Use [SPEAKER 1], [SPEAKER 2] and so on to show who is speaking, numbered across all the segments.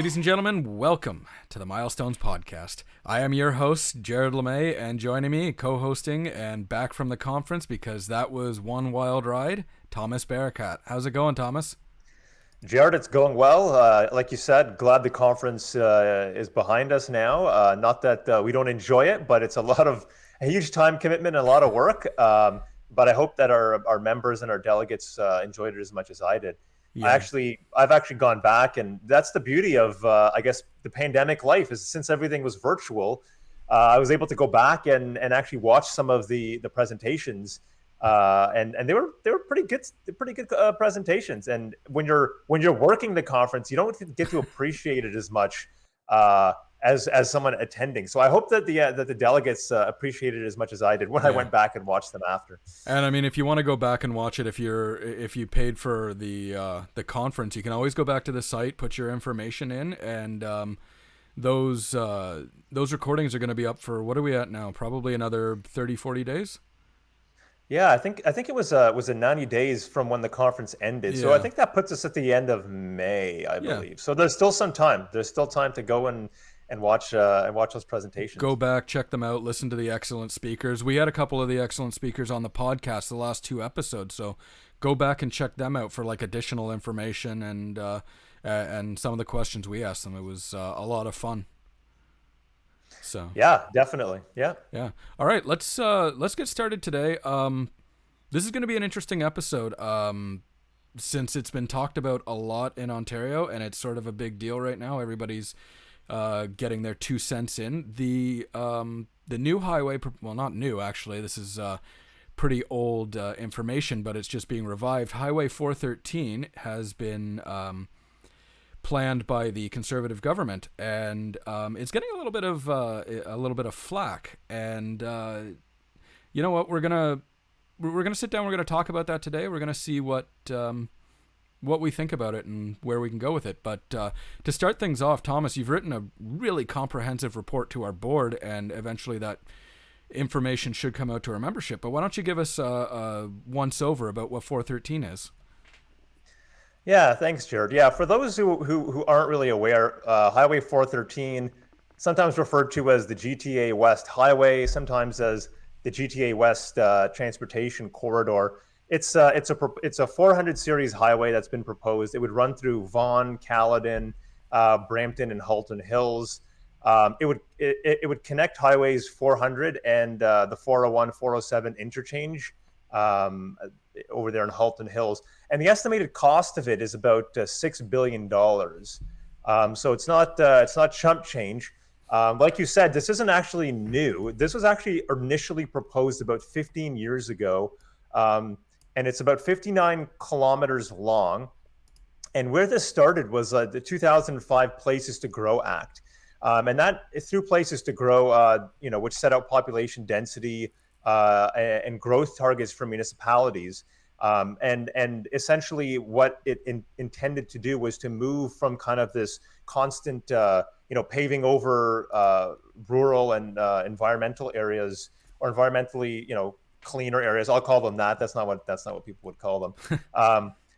[SPEAKER 1] Ladies and gentlemen, welcome to the Milestones podcast. I am your host, Jared LeMay, and joining me, co-hosting and back from the conference because that was one wild ride, Thomas Barakat. How's it going, Thomas?
[SPEAKER 2] Jared, it's going well. Like you said, glad the conference is behind us now. Not that we don't enjoy it, but it's a huge time commitment and a lot of work. But I hope that our members and our delegates enjoyed it as much as I did.
[SPEAKER 1] Yeah.
[SPEAKER 2] I've actually gone back, and that's the beauty of, I guess, the pandemic life is since everything was virtual, I was able to go back and actually watch some of the presentations, and they were pretty good presentations. And when you're working the conference, you don't get to appreciate it as much as someone attending. So I hope that the delegates appreciated it as much as I did when I went back and watched them after.
[SPEAKER 1] And I mean, if you want to go back and watch it, if you paid for the conference, you can always go back to the site, put your information in, and those recordings are going to be up for, what are we at now? Probably another 30, 40 days.
[SPEAKER 2] Yeah, I think it was a 90 days from when the conference ended. So I
[SPEAKER 1] Yeah.
[SPEAKER 2] think that puts us at the end of May, I
[SPEAKER 1] Yeah.
[SPEAKER 2] believe. So there's still some time. There's still time to go and watch those
[SPEAKER 1] Go
[SPEAKER 2] presentations.
[SPEAKER 1] back, check them out, listen to the excellent speakers. We had a couple of the excellent speakers on the podcast the last two episodes, so go back and check them out for like additional information and some of the questions we asked them. It was a lot of fun. So
[SPEAKER 2] Yeah, definitely. Yeah.
[SPEAKER 1] yeah, all right, let's get started today. This is going to be an interesting episode. Since it's been talked about a lot in Ontario, and it's sort of a big deal right now. Everybody's getting their 2 cents in. The new highway, well, not new actually. This is pretty old information, but it's just being revived. Highway 413 has been planned by the Conservative government, and it's getting a little bit of flack. And you know what? We're gonna sit down. We're gonna talk about that today. We're gonna see what we think about it and where we can go with it. But to start things off, Thomas, you've written a really comprehensive report to our board, and eventually that information should come out to our membership. But why don't you give us a once over about what 413 is?
[SPEAKER 2] Yeah, thanks, Jared. Yeah, for those who aren't really aware, Highway 413, sometimes referred to as the GTA West Highway, sometimes as the GTA West Transportation Corridor. It's a 400 series highway that's been proposed. It would run through Vaughan, Caledon, Brampton, and Halton Hills. It would connect highways 400 and the 401, 407 interchange over there in Halton Hills. And the estimated cost of it is about $6 billion. So it's not chump change. Like you said, this isn't actually new. This was actually initially proposed about 15 years ago. And it's about 59 kilometers long. And where this started was the 2005 Places to Grow Act. And that through Places to Grow, which set out population density and growth targets for municipalities. And essentially what it intended to do was to move from kind of this constant, paving over rural and environmental areas, or environmentally, cleaner areas. I'll call them that. That's not what people would call them.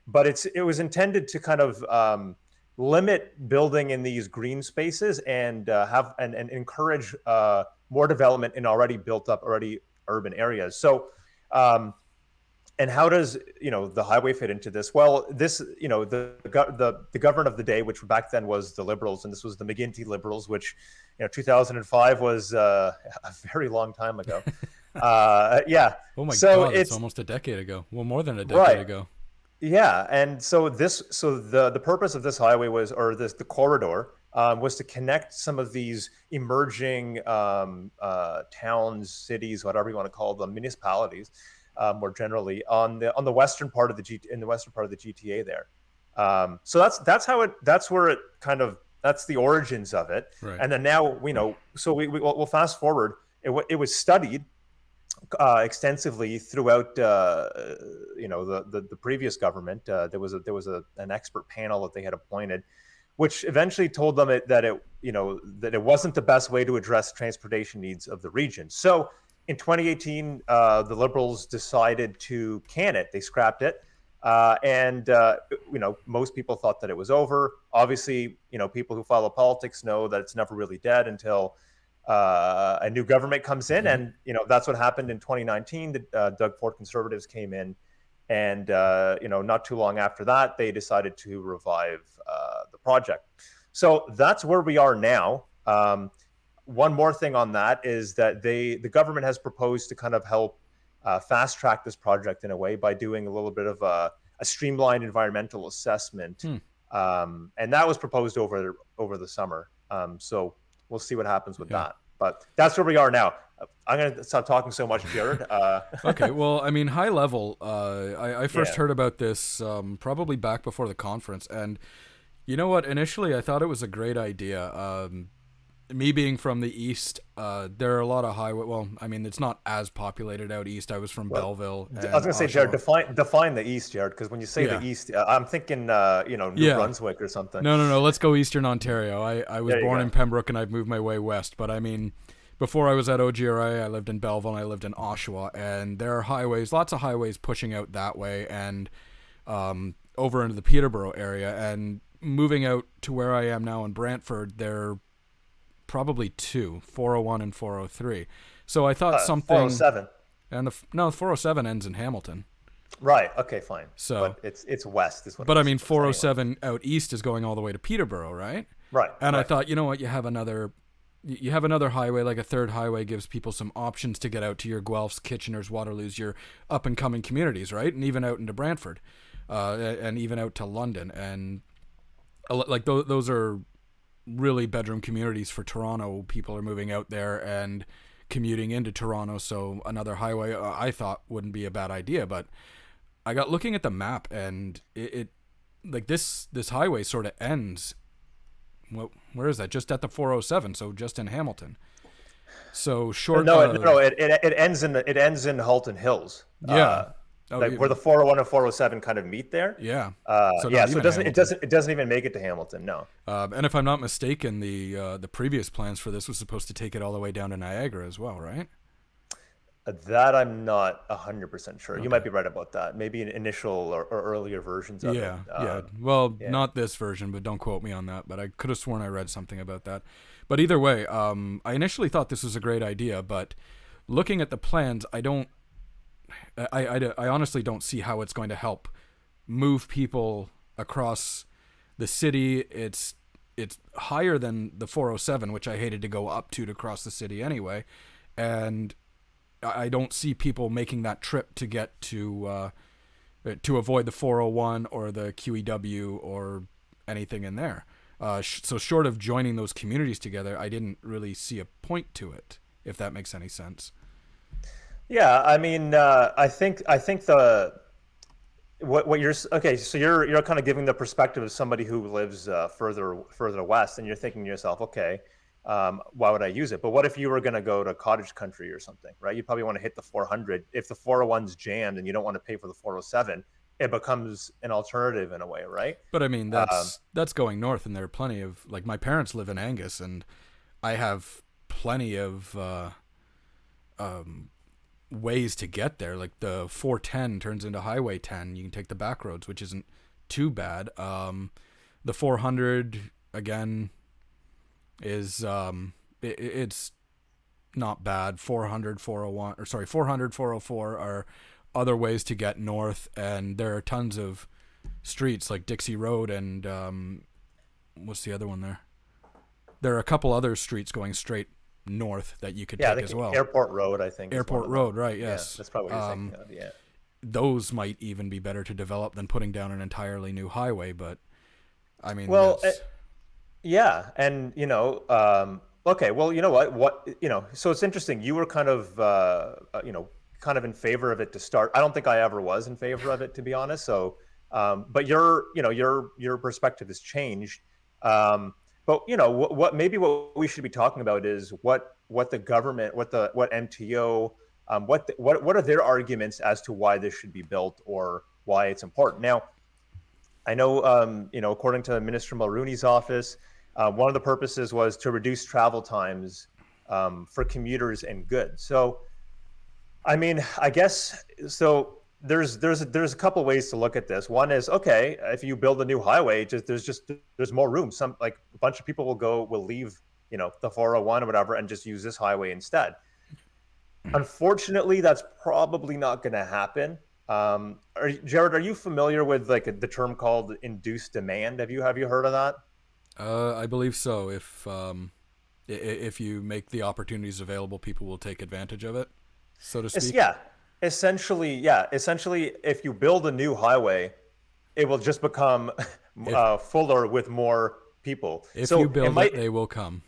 [SPEAKER 2] But it was intended to kind of limit building in these green spaces and have and encourage more development in already built up, already urban areas. So, and how does the highway fit into this? Well, this the government of the day, which back then was the Liberals, and this was the McGuinty Liberals, which 2005 was a very long time ago. Yeah.
[SPEAKER 1] Oh my
[SPEAKER 2] So
[SPEAKER 1] God, it's
[SPEAKER 2] it's
[SPEAKER 1] almost a decade ago. Well, more than a decade
[SPEAKER 2] right.
[SPEAKER 1] ago.
[SPEAKER 2] Yeah, and so the purpose of this highway the corridor was to connect some of these emerging towns, cities, whatever you want to call them, municipalities, more generally on the western part of in the western part of the GTA there. So that's the origins of it.
[SPEAKER 1] Right.
[SPEAKER 2] And then now so we'll fast forward. It was studied extensively throughout the previous government. There was an expert panel that they had appointed, which eventually told them that it wasn't the best way to address transportation needs of the region. So in 2018, the Liberals decided to can it. They scrapped it. And most people thought that it was over. Obviously, people who follow politics know that it's never really dead until a new government comes in, and that's what happened in 2019. The Doug Ford Conservatives came in, and not too long after that, they decided to revive the project. So that's where we are now. One more thing on that is that the government has proposed to kind of help fast track this project in a way by doing a little bit of a streamlined environmental assessment, and that was proposed over the summer. So we'll see what happens with that. But that's where we are now. I'm going to stop talking so much, Jared.
[SPEAKER 1] Okay, well, I mean, high level, I first heard about this probably back before the conference, and you know what? Initially, I thought it was a great idea. Me being from the east, there are a lot of highway. Well, I mean, it's not as populated out east. I was from Belleville.
[SPEAKER 2] I was going to say, Jared, define the east, Jared, because when you say the east, I'm thinking, New Brunswick or something.
[SPEAKER 1] No. Let's go Eastern Ontario. I was born in Pembroke, and I've moved my way west. But I mean, before I was at OGRA, I lived in Belleville and I lived in Oshawa, and there are highways, lots of highways pushing out that way and over into the Peterborough area. And moving out to where I am now in Brantford, there probably two, 401 and 403. So I thought something
[SPEAKER 2] 407.
[SPEAKER 1] And 407 ends in Hamilton.
[SPEAKER 2] Right. Okay, fine.
[SPEAKER 1] So
[SPEAKER 2] but it's west is what.
[SPEAKER 1] But I mean 407 out east is going all the way to Peterborough, right?
[SPEAKER 2] Right.
[SPEAKER 1] And I thought, you know what, you have another highway, like a third highway gives people some options to get out to your Guelphs, Kitcheners, Waterloos, your up and coming communities, right? And even out into Brantford, and even out to London, and like those are really bedroom communities for Toronto. People are moving out there and commuting into Toronto, so another highway I thought wouldn't be a bad idea. But I got looking at the map, and it like this highway sort of ends. Well, where is that? Just at the 407, so just in Hamilton. So short.
[SPEAKER 2] It ends in Halton Hills.
[SPEAKER 1] Yeah.
[SPEAKER 2] Where the 401 and 407 kind of meet there.
[SPEAKER 1] Yeah.
[SPEAKER 2] So it doesn't even make it to Hamilton. No.
[SPEAKER 1] And if I'm not mistaken, the previous plans for this was supposed to take it all the way down to Niagara as well, right?
[SPEAKER 2] That I'm not 100% sure. Okay. You might be right about that. Maybe in initial or earlier versions of it.
[SPEAKER 1] Well, not this version, but don't quote me on that. But I could have sworn I read something about that. But either way, I initially thought this was a great idea, but looking at the plans, I honestly don't see how it's going to help move people across the city. It's higher than the 407, which I hated to go up to cross the city anyway, and I don't see people making that trip to get to avoid the 401 or the QEW or anything in there. So short of joining those communities together, I didn't really see a point to it, if that makes any sense.
[SPEAKER 2] Yeah, I mean, I think what you're okay. So you're kind of giving the perspective of somebody who lives further west, and you're thinking to yourself, okay, why would I use it? But what if you were going to go to cottage country or something, right? You probably want to hit the 400. If the 401's jammed and you don't want to pay for the 407, it becomes an alternative in a way, right?
[SPEAKER 1] But I mean, that's going north, and there are plenty of, like, my parents live in Angus, and I have plenty of ways to get there. Like the 410 turns into Highway 10. You can take the back roads, which isn't too bad. The 400 again is it's not bad. 400, 404 are other ways to get north, and there are tons of streets like Dixie Road and what's the other one there? There are a couple other streets going straight north that you could take as well.
[SPEAKER 2] Airport Road, I think.
[SPEAKER 1] Airport Road, right? Yes,
[SPEAKER 2] that's probably what you're thinking of. Yeah,
[SPEAKER 1] those might even be better to develop than putting down an entirely new highway. But I mean,
[SPEAKER 2] yeah, and okay, well, you know what, so it's interesting. You were kind of, kind of in favor of it to start. I don't think I ever was in favor of it, to be honest. So, but your perspective has changed. But what we should be talking about is what the government, what MTO, what are their arguments as to why this should be built or why it's important. Now, I know, according to Minister Mulrooney's office, one of the purposes was to reduce travel times for commuters and goods. So, I mean, I guess so. there's a couple ways to look at this. One is, okay, if you build a new highway, there's more room. Some, like, a bunch of people will leave, the 401 or whatever, and just use this highway instead. Unfortunately, that's probably not going to happen. Jared, are you familiar with, like, the term called induced demand? Have you heard of that?
[SPEAKER 1] I believe so. If you make the opportunities available, people will take advantage of it, so to
[SPEAKER 2] It's,
[SPEAKER 1] speak.
[SPEAKER 2] yeah, essentially, if you build a new highway, it will just become
[SPEAKER 1] If
[SPEAKER 2] fuller with more people.
[SPEAKER 1] if you
[SPEAKER 2] So it
[SPEAKER 1] build it,
[SPEAKER 2] might
[SPEAKER 1] they will come.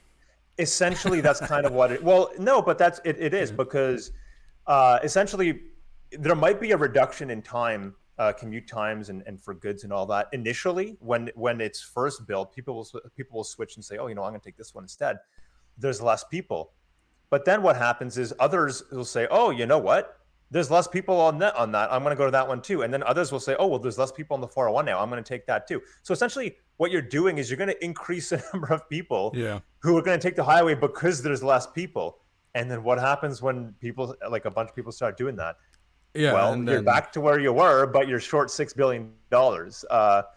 [SPEAKER 2] essentially, that's kind of what it. Well, no, but it is,
[SPEAKER 1] Yeah.
[SPEAKER 2] because essentially there might be a reduction in time, commute times, and for goods and all that initially when it's first built. People will switch and say, oh, I'm going to take this one instead. There's less people. But then what happens is others will say, "Oh, you know what? There's less people on that. I'm going to go to that one too." And then others will say, "Oh, well, there's less people on the 401 now. I'm going to take that too." So essentially, what you're doing is you're going to increase the number of people
[SPEAKER 1] Yeah.
[SPEAKER 2] who are going to take the highway because there's less people. And then what happens when people, like a bunch of people, start doing that?
[SPEAKER 1] Yeah,
[SPEAKER 2] Well,
[SPEAKER 1] and
[SPEAKER 2] you're
[SPEAKER 1] then
[SPEAKER 2] back to where you were, but you're short $6 billion.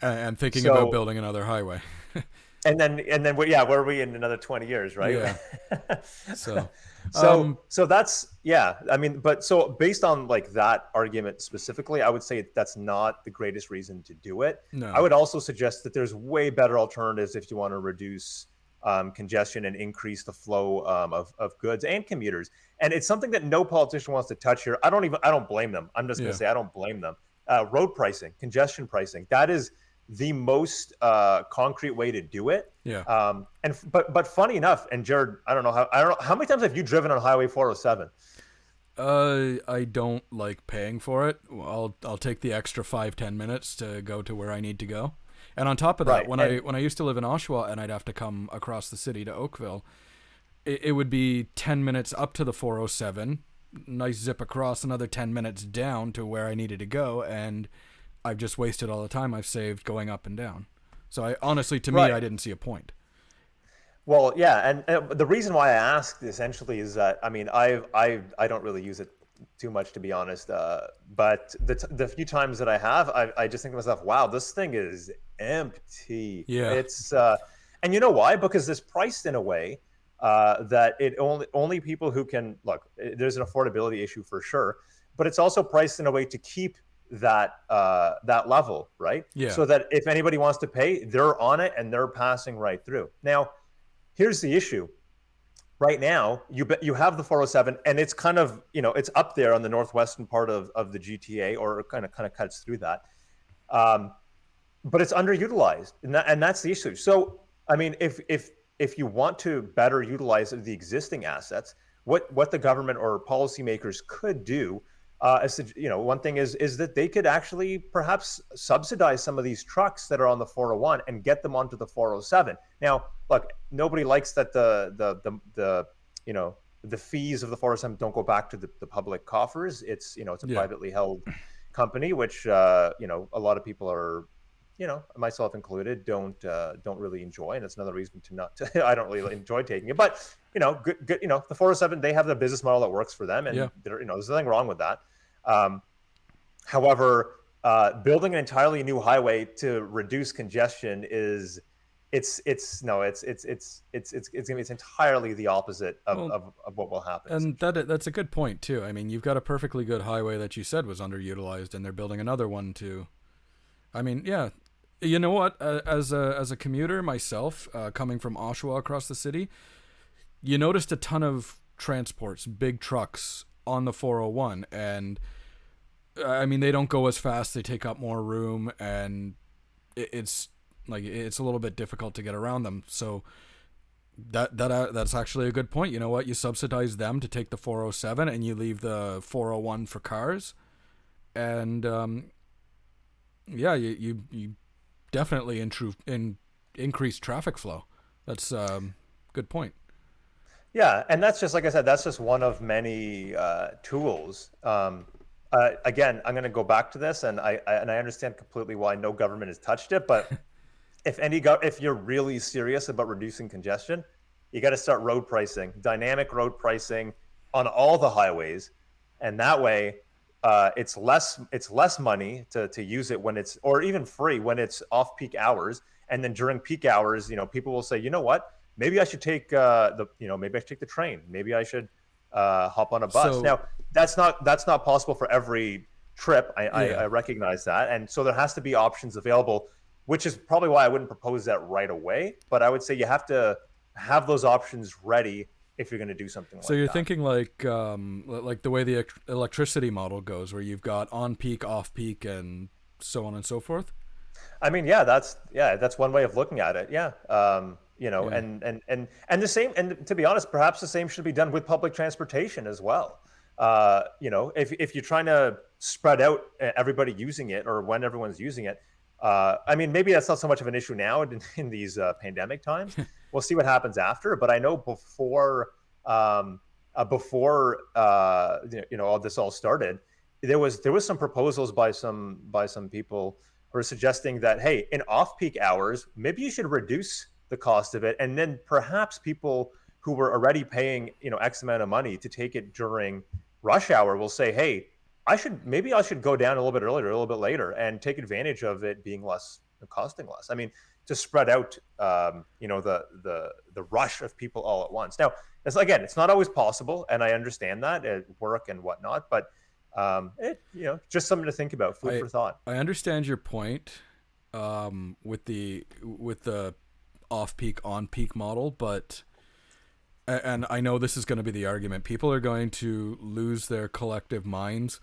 [SPEAKER 1] and thinking about
[SPEAKER 2] So
[SPEAKER 1] building another highway.
[SPEAKER 2] and then yeah, where are we in another 20 years, right?
[SPEAKER 1] Yeah. So,
[SPEAKER 2] So that's, yeah, I mean, but so based on, like, that argument specifically, I would say that's not the greatest reason to do it. I
[SPEAKER 1] no.
[SPEAKER 2] would also suggest that there's way better alternatives if you want to reduce congestion and increase the flow of goods and commuters. And it's something that no politician wants to touch here. I don't blame them. I'm just going
[SPEAKER 1] Yeah.
[SPEAKER 2] to say I don't blame them. Road pricing, congestion pricing, that is the most concrete way to do it.
[SPEAKER 1] Yeah.
[SPEAKER 2] But funny enough, and Jared, I don't know how many times have you driven on Highway 407?
[SPEAKER 1] I don't like paying for it. I'll take the extra 5-10 minutes to go to where I need to go. And on top of that,
[SPEAKER 2] Right.
[SPEAKER 1] when I used to live in Oshawa and I'd have to come across the city to Oakville, it would be 10 minutes up to the 407, nice zip across, another 10 minutes down to where I needed to go, and I've just wasted all the time I've saved going up and down. So I honestly, to me,
[SPEAKER 2] Right.
[SPEAKER 1] I didn't see a point.
[SPEAKER 2] Well, yeah, and the reason why I asked essentially is that, I mean, I don't really use it too much, to be honest. But the few times that I have, I just think to myself, wow, this thing is empty.
[SPEAKER 1] Yeah.
[SPEAKER 2] It's and you know why? Because it's priced in a way that it only people who can look. There's an affordability issue for sure, but it's also priced in a way to keep that level, right?
[SPEAKER 1] Yeah.
[SPEAKER 2] So that if anybody wants to pay, they're on it and they're passing right through. Now, here's the issue. Right now, you have the 407, and it's kind of, it's up there on the northwestern part of the GTA, or kind of cuts through that. But it's underutilized, and that's the issue. So, I mean, if you want to better utilize the existing assets, what the government or policymakers could do, one thing is that they could actually perhaps subsidize some of these trucks that are on the 401 and get them onto the 407. Now, look, nobody likes that the fees of the 407 don't go back to the public coffers. It's a
[SPEAKER 1] Yeah.
[SPEAKER 2] privately held company, which a lot of people are, myself included, don't really enjoy, and it's another reason to not. I don't really enjoy taking it, but good. The 407, they have the business model that works for them, and
[SPEAKER 1] Yeah.
[SPEAKER 2] there's nothing wrong with that. However, building an entirely new highway to reduce congestion is it's entirely the opposite
[SPEAKER 1] Well,
[SPEAKER 2] of what will happen.
[SPEAKER 1] and that's a good point too. I mean, you've got a perfectly good highway that you said was underutilized, and they're building another one too. I mean, yeah. You know what? As a commuter myself, coming from Oshawa across the city, you noticed a ton of transports, big trucks on the 401, and I mean, they don't go as fast. They take up more room, and it's a little bit difficult to get around them. So that's actually a good point. You know what? You subsidize them to take the 407, and you leave the 401 for cars, and yeah, you definitely increase traffic flow. That's good point.
[SPEAKER 2] Yeah, and that's just, like I said, that's just one of many tools. Again, I'm going to go back to this, and I understand completely why no government has touched it. But if you're really serious about reducing congestion, you got to start road pricing, dynamic road pricing on all the highways, and that way, it's less money to use it when it's, or even free when it's off peak hours. And then during peak hours, people will say, you know what, maybe I should take maybe I should take the train, maybe I should hop on a bus.
[SPEAKER 1] So
[SPEAKER 2] Now that's not possible for every trip.
[SPEAKER 1] yeah.
[SPEAKER 2] I recognize that, and so there has to be options available, which is probably why I wouldn't propose that right away. But I would say you have to have those options ready if you're going to do something
[SPEAKER 1] So
[SPEAKER 2] like
[SPEAKER 1] you're
[SPEAKER 2] that.
[SPEAKER 1] thinking like the way the electricity model goes, where you've got on peak, off peak, and so on and so forth.
[SPEAKER 2] I mean, that's one way of looking at it. Yeah.
[SPEAKER 1] Yeah.
[SPEAKER 2] And the same, and to be honest, perhaps the same should be done with public transportation as well. If you're trying to spread out everybody using it, or when everyone's using it, I mean, maybe that's not so much of an issue now in these pandemic times. We'll see what happens after. But I know before all this all started, there was some proposals by some people who are suggesting that, hey, in off-peak hours, maybe you should reduce the cost of it, and then perhaps people who were already paying X amount of money to take it during rush hour will say, hey, I should go down a little bit earlier, a little bit later, and take advantage of it being costing less. I mean, to spread out, the rush of people all at once. Now, it's not always possible, and I understand that at work and whatnot, but just something to think about, food
[SPEAKER 1] I
[SPEAKER 2] for thought.
[SPEAKER 1] I understand your point with the off peak on peak model, but and I know this is going to be the argument. People are going to lose their collective minds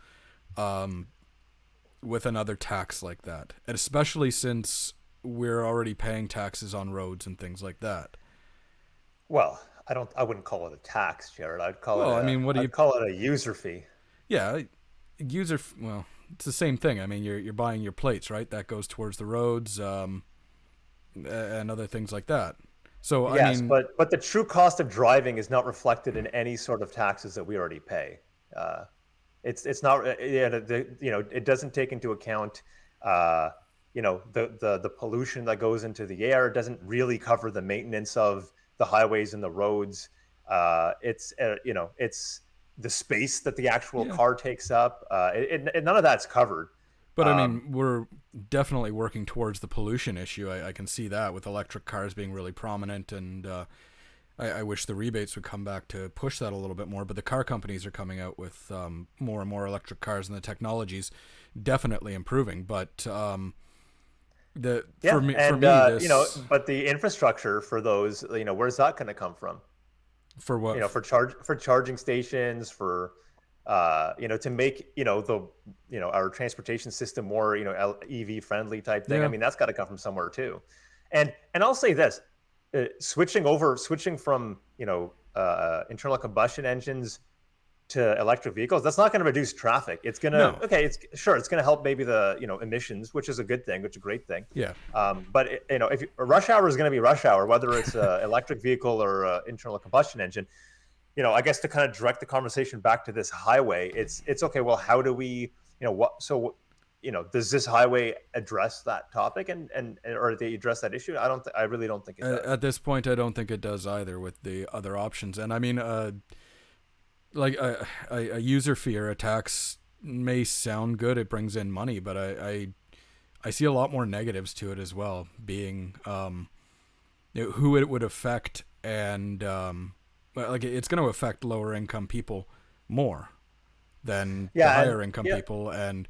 [SPEAKER 1] with another tax like that, and especially since we're already paying taxes on roads and things like that.
[SPEAKER 2] Well, I wouldn't call it a tax, Jared.
[SPEAKER 1] Well, I mean, what do you?
[SPEAKER 2] I'd call it a user fee.
[SPEAKER 1] Yeah, well, it's the same thing. I mean, you're buying your plates, right? That goes towards the roads and other things like that. So I
[SPEAKER 2] Yes,
[SPEAKER 1] mean,
[SPEAKER 2] but the true cost of driving is not reflected in any sort of taxes that we already pay. Uh, it's not, it doesn't take into account the pollution that goes into the air. It doesn't really cover the maintenance of the highways and the roads. It's the space that the actual
[SPEAKER 1] yeah.
[SPEAKER 2] car takes up. None of that's covered.
[SPEAKER 1] But I
[SPEAKER 2] Um,
[SPEAKER 1] mean, we're definitely working towards the pollution issue. I can see that with electric cars being really prominent, and I wish the rebates would come back to push that a little bit more. But the car companies are coming out with more and more electric cars, and the technology's definitely improving. But
[SPEAKER 2] yeah,
[SPEAKER 1] for
[SPEAKER 2] and
[SPEAKER 1] me, this
[SPEAKER 2] but the infrastructure for those, where's that going to come from?
[SPEAKER 1] for what
[SPEAKER 2] For charging stations, for to make our transportation system more EV friendly type thing. I
[SPEAKER 1] yeah.
[SPEAKER 2] mean, that's got to come from somewhere too. And I'll say this: switching from internal combustion engines to electric vehicles, that's not going to reduce traffic. It's going to,
[SPEAKER 1] No,
[SPEAKER 2] okay, it's going to help maybe the emissions, which is a good thing, which is a great thing.
[SPEAKER 1] yeah.
[SPEAKER 2] But if rush hour is going to be rush hour, whether it's an electric vehicle or internal combustion engine, I guess to kind of direct the conversation back to this highway, it's okay. Well, how do we, does this highway address that topic, and or they address that issue? I really don't think it does.
[SPEAKER 1] At this point, I don't think it does either with the other options. And I mean, like a user fee or a tax may sound good. It brings in money, but I see a lot more negatives to it as well, being who it would affect, and like it's going to affect lower income people more than the
[SPEAKER 2] Yeah,
[SPEAKER 1] higher income people, and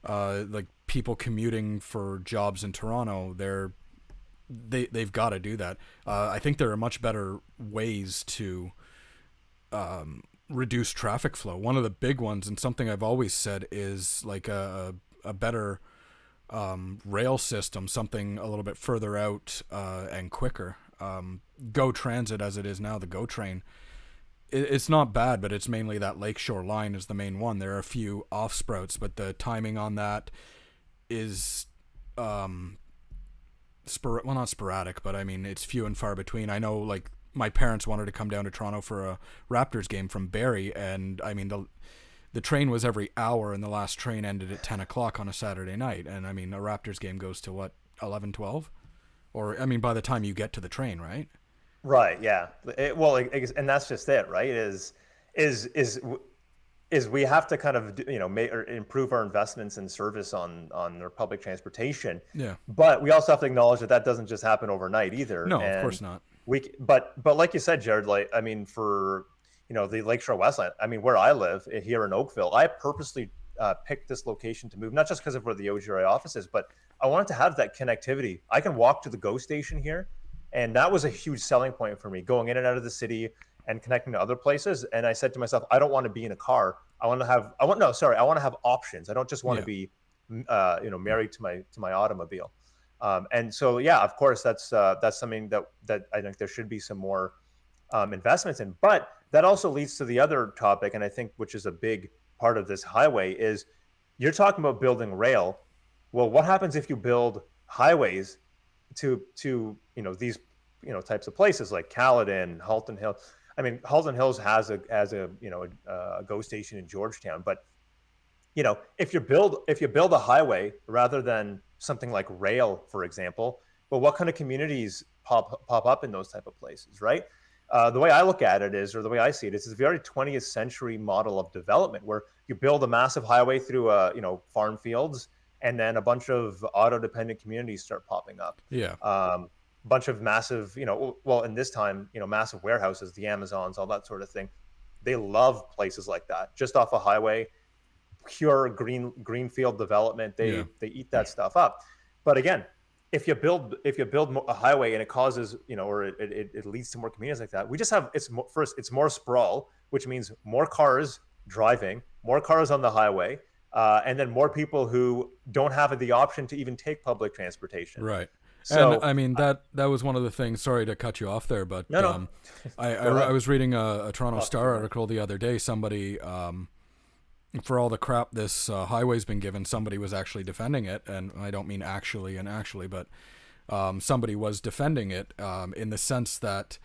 [SPEAKER 1] like people commuting for jobs in Toronto. They've got to do that. I think there are much better ways to reduce traffic flow. One of the big ones, and something I've always said, is like a better rail system, something a little bit further out and quicker. Go Transit, as it is now, the Go Train, it's not bad, but it's mainly that Lakeshore line is the main one. There are a few off sprouts, but the timing on that is not sporadic, but I mean it's few and far between. I know, like, my parents wanted to come down to Toronto for a Raptors game from Barrie, and I mean the train was every hour, and the last train ended at 10 o'clock on a Saturday night. And I mean, a Raptors game goes to what, 11, 12? Or I mean, by the time you get to the train, right?
[SPEAKER 2] Right. Yeah. And that's just it, right? Is is we have to kind of make or improve our investments in service on our public transportation,
[SPEAKER 1] Yeah.
[SPEAKER 2] but we also have to acknowledge that that doesn't just happen overnight either.
[SPEAKER 1] No, of
[SPEAKER 2] And
[SPEAKER 1] course not.
[SPEAKER 2] but like you said, Jared, like I mean, for the Lakeshore Westland, I mean, where I live here in Oakville, I purposely picked this location to move, not just because of where the OGRI office is, but I wanted to have that connectivity. I can walk to the GO station here, and that was a huge selling point for me, going in and out of the city and connecting to other places. And I said to myself, I don't want to be in a car. I want to have, I want, no, sorry, I want to have options. I don't just want
[SPEAKER 1] Yeah.
[SPEAKER 2] to be, married to my automobile. And so, yeah, of course, that's something that I think there should be some more investments in. But that also leads to the other topic, and I think which is a big part of this highway is you're talking about building rail. Well, what happens if you build highways to these types of places like Caledon, Halton Hill? I mean, Halton Hills has a GO station in Georgetown, but if you build a highway rather than something like rail, for example, well, what kind of communities pop up in those type of places, right? The way I look at it is, or the way I see it, is a very 20th century model of development where you build a massive highway through farm fields, and then a bunch of auto dependent communities start popping up.
[SPEAKER 1] Yeah.
[SPEAKER 2] Bunch of massive, well, in this time, massive warehouses, the Amazons, all that sort of thing. They love places like that, just off a highway, pure greenfield development.
[SPEAKER 1] Yeah.
[SPEAKER 2] They eat that stuff up. But again, if you build a highway and it causes, or it leads to more communities like that, we just have it's more sprawl, which means more cars driving, more cars on the highway, and then more people who don't have the option to even take public transportation.
[SPEAKER 1] Right. And
[SPEAKER 2] So
[SPEAKER 1] I mean that was one of the things. Sorry to cut you off there, but
[SPEAKER 2] no,
[SPEAKER 1] I was reading a Toronto Star article the other day. Somebody, for all the crap this highway's been given, somebody was actually defending it, and I don't mean actually, but somebody was defending it in the sense that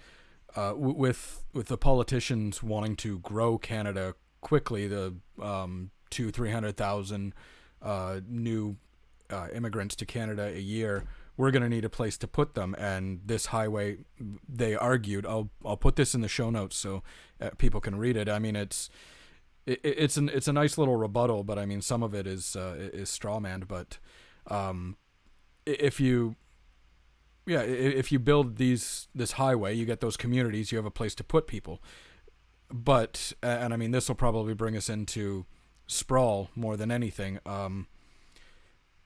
[SPEAKER 1] with the politicians wanting to grow Canada quickly, the 200,000-300,000 new immigrants to Canada a year, we're going to need a place to put them. And this highway, they argued, I'll put this in the show notes so people can read it. I mean, it's a nice little rebuttal, but I mean, some of it is strawman. But if you build this highway, you get those communities, you have a place to put people. But and I mean, this will probably bring us into sprawl more than anything.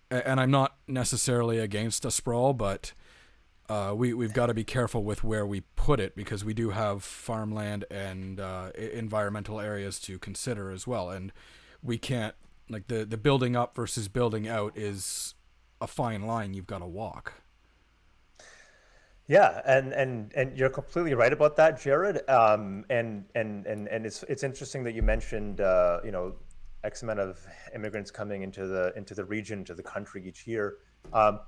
[SPEAKER 1] And I'm not necessarily against a sprawl, but we've got to be careful with where we put it, because we do have farmland and environmental areas to consider as well. And we can't, like, the building up versus building out is a fine line you've got to walk.
[SPEAKER 2] yeah, and you're completely right about that, Jared. And it's interesting that you mentioned X amount of immigrants coming into the region, to the country each year. I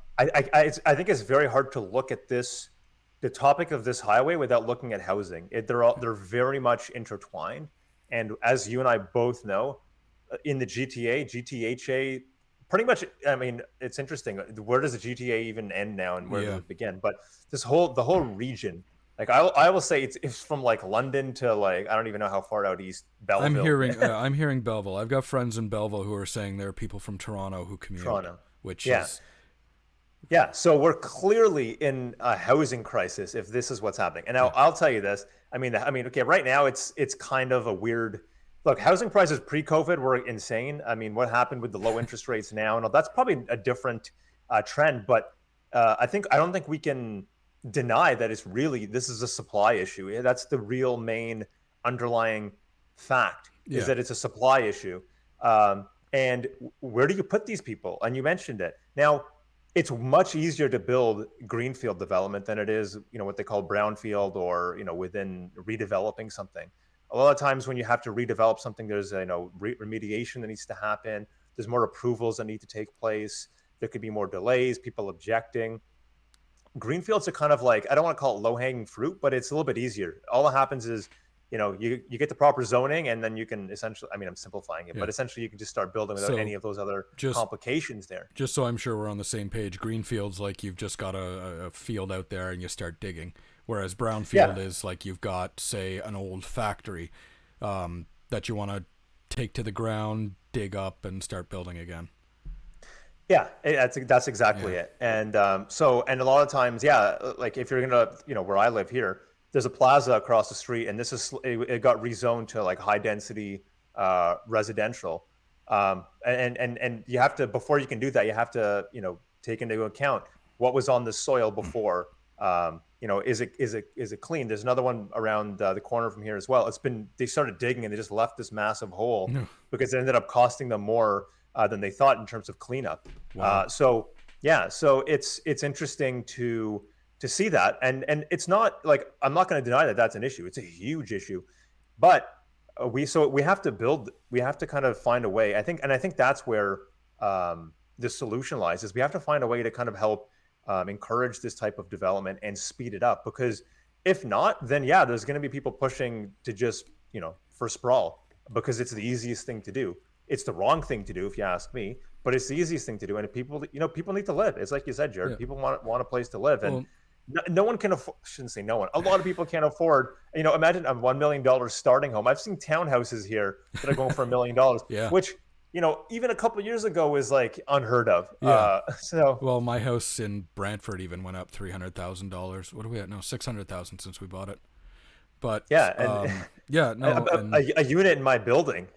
[SPEAKER 2] think it's very hard to look at the topic of this highway without looking at housing. They're very much intertwined, and as you and I both know, in the GTHA, pretty much. I mean, it's interesting. Where does the GTA even end now, and where does it begin? But the whole region. Like I will say it's from like London to, like, I don't even know how far out east, Belleville.
[SPEAKER 1] I'm hearing Belleville. I've got friends in Belleville who are saying there are people from Toronto who commute.
[SPEAKER 2] Toronto.
[SPEAKER 1] Which
[SPEAKER 2] Yeah.
[SPEAKER 1] is
[SPEAKER 2] Yeah, so we're clearly in a housing crisis if this is what's happening. And now I'll tell you this. I mean, okay, right now it's kind of a weird look. Housing prices pre-COVID were insane. I mean, what happened with the low interest rates now? And that's probably a different trend. But I don't think we can deny that this is a supply issue. That's the real main underlying fact, is that it's a supply issue. And where do you put these people? And you mentioned it. Now, it's much easier to build greenfield development than it is, what they call brownfield, or, within redeveloping something. A lot of times when you have to redevelop something, there's remediation that needs to happen. There's more approvals that need to take place. There could be more delays, people objecting. Greenfields are kind of like, I don't want to call it low-hanging fruit, but it's a little bit easier. All that happens is, you get the proper zoning, and then you can essentially, I mean, I'm simplifying it, but essentially you can just start building without any of those other complications there.
[SPEAKER 1] Just so I'm sure we're on the same page, greenfield's like you've just got a field out there and you start digging, whereas brownfield is like you've got, say, an old factory that you want to take to the ground, dig up, and start building again.
[SPEAKER 2] Yeah, that's exactly
[SPEAKER 1] Yeah.
[SPEAKER 2] it. And and a lot of times, yeah, like if you're gonna, where I live here, there's a plaza across the street, and it got rezoned to like high density residential. And you have to, before you can do that, you have to take into account what was on the soil before. Is it clean? There's another one around the corner from here as well. They started digging and they just left this massive hole
[SPEAKER 1] No.
[SPEAKER 2] because it ended up costing them more than they thought in terms of cleanup.
[SPEAKER 1] Wow.
[SPEAKER 2] So yeah, so it's interesting to see that, and it's not like, I'm not going to deny that that's an issue. It's a huge issue, but we have to build. We have to kind of find a way. I think that's where the solution lies. Is we have to find a way to kind of help encourage this type of development and speed it up. Because if not, then yeah, there's going to be people pushing to just for sprawl because it's the easiest thing to do. It's the wrong thing to do, if you ask me, but it's the easiest thing to do. And people need to live. It's like you said, Jared.
[SPEAKER 1] Yeah.
[SPEAKER 2] People want a place to live, and
[SPEAKER 1] Well,
[SPEAKER 2] no one can afford. Shouldn't say no one. A lot of people can't afford. Imagine a $1 million starting home. I've seen townhouses here that are going for $1 million,
[SPEAKER 1] yeah.
[SPEAKER 2] which even a couple of years ago was like unheard of.
[SPEAKER 1] Yeah.
[SPEAKER 2] So
[SPEAKER 1] Well, my house in Brantford even went up $300,000. What are we at? No, 600,000 since we bought it. But
[SPEAKER 2] yeah, and
[SPEAKER 1] yeah, no, and
[SPEAKER 2] a unit in my building,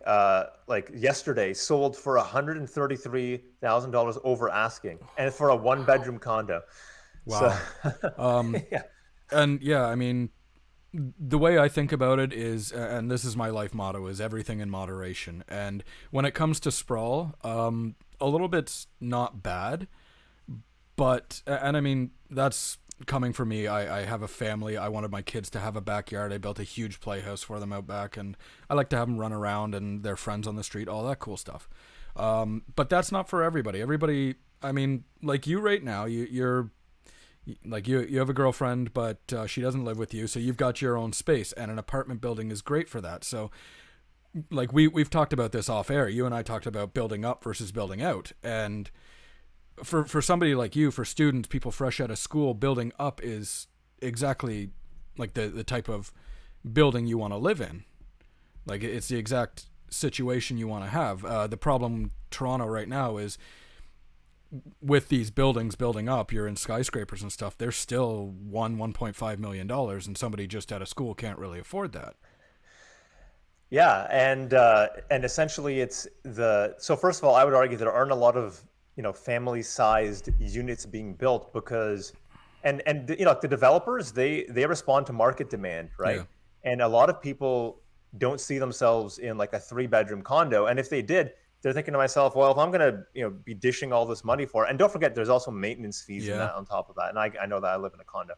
[SPEAKER 2] like yesterday, sold for $133,000 over asking, and for a one-bedroom condo. So,
[SPEAKER 1] wow. Um,
[SPEAKER 2] yeah,
[SPEAKER 1] and yeah, I mean, the way I think about it is, and this is my life motto, is everything in moderation. And when it comes to sprawl, a little bit's not bad, but, and I mean, that's coming from me. I have a family. I wanted my kids to have a backyard. I built a huge playhouse for them out back, and I like to have them run around and their friends on the street, all that cool stuff. But that's not for everybody. Everybody, I mean, like you right now, you're like you have a girlfriend, but she doesn't live with you, so you've got your own space, and an apartment building is great for that. So like we've talked about this off air. You and I talked about building up versus building out, and for somebody like you, for students, people fresh out of school, building up is exactly like the type of building you want to live in. Like it's the exact situation you want to have. The problem in Toronto right now is with these buildings building up, you're in skyscrapers and stuff. They're still $1.5 million, and somebody just out of school can't really afford that.
[SPEAKER 2] yeah, and essentially so first of all, I would argue there aren't a lot of family-sized units being built because, and the developers, they respond to market demand, right?
[SPEAKER 1] Yeah.
[SPEAKER 2] And a lot of people don't see themselves in like a three-bedroom condo, and if they did, they're thinking to myself, well, if I'm gonna be dishing all this money for it, and don't forget there's also maintenance fees in
[SPEAKER 1] Yeah.
[SPEAKER 2] that on top of that, and I know that I live in a condo.